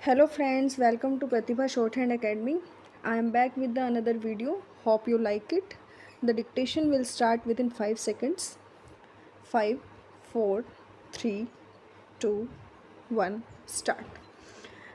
Hello friends, welcome to Pratibha Shorthand Academy. I am back with another video. Hope you like it. The dictation will start within 5 seconds. 5, 4, 3, 2, 1, start.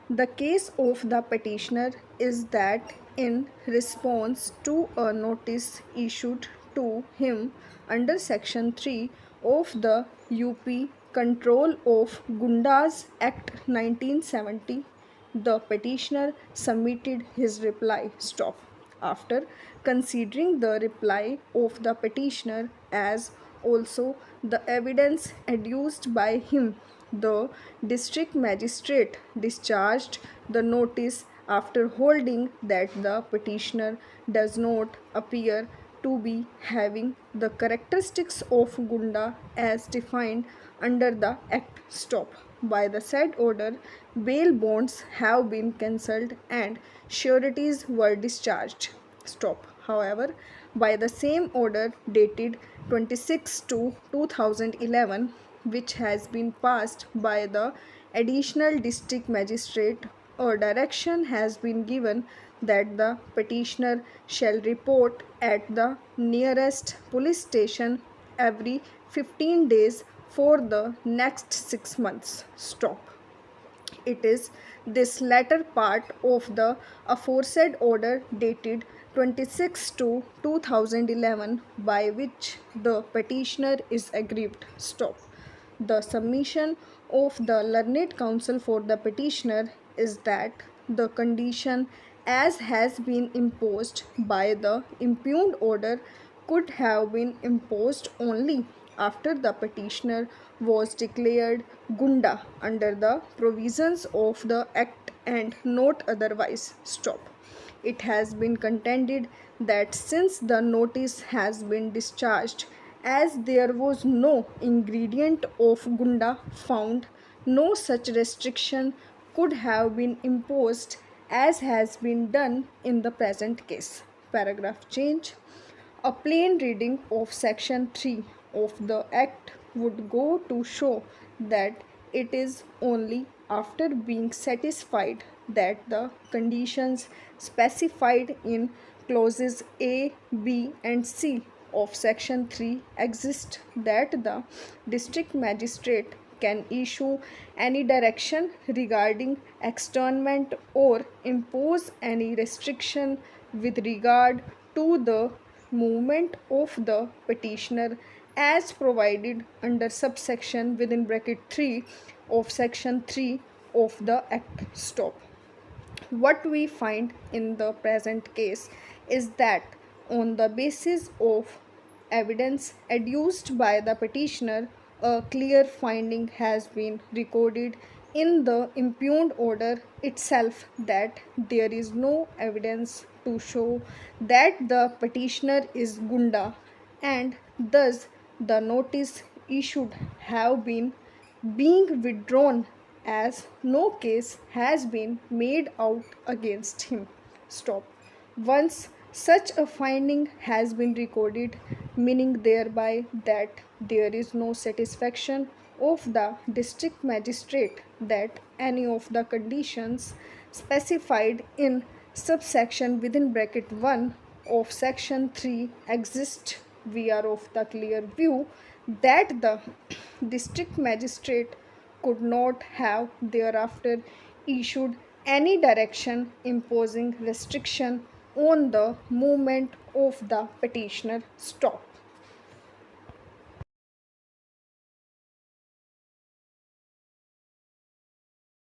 The case of the petitioner is that in response to a notice issued to him under Section 3 of the UP Control of Gundas Act 1970, the petitioner submitted his reply. Stop. After considering the reply of the petitioner as also the evidence adduced by him, the district magistrate discharged the notice after holding that the petitioner does not appear to be having the characteristics of Gunda as defined under the Act. Stop. By the said order, bail bonds have been cancelled and sureties were discharged. Stop. However, by the same order dated 26 to 2011, which has been passed by the additional district magistrate, a direction has been given that the petitioner shall report at the nearest police station every 15 days for the next 6 months. Stop. It is this latter part of the aforesaid order dated 26 to 2011 by which the petitioner is aggrieved. Stop. The submission of the learned counsel for the petitioner is that the condition as has been imposed by the impugned order could have been imposed only after the petitioner was declared Gunda under the provisions of the Act and not otherwise. Stop. It has been contended that since the notice has been discharged, as there was no ingredient of Gunda found, no such restriction could have been imposed as has been done in the present case. Paragraph change. A plain reading of Section 3 of the Act would go to show that it is only after being satisfied that the conditions specified in clauses A, B, and C of Section 3 exist that the district magistrate can issue any direction regarding externment or impose any restriction with regard to the movement of the petitioner as provided under subsection within bracket 3 of section 3 of the Act. Stop. What we find in the present case is that on the basis of evidence adduced by the petitioner, a clear finding has been recorded in the impugned order itself that there is no evidence to show that the petitioner is Gunda, and thus the notice issued have been being withdrawn as no case has been made out against him. Stop. Once such a finding has been recorded, meaning thereby that there is no satisfaction of the district magistrate that any of the conditions specified in subsection within bracket 1 of section 3 exist, we are of the clear view that the district magistrate could not have thereafter issued any direction imposing restriction on the movement of the petitioner. Stop.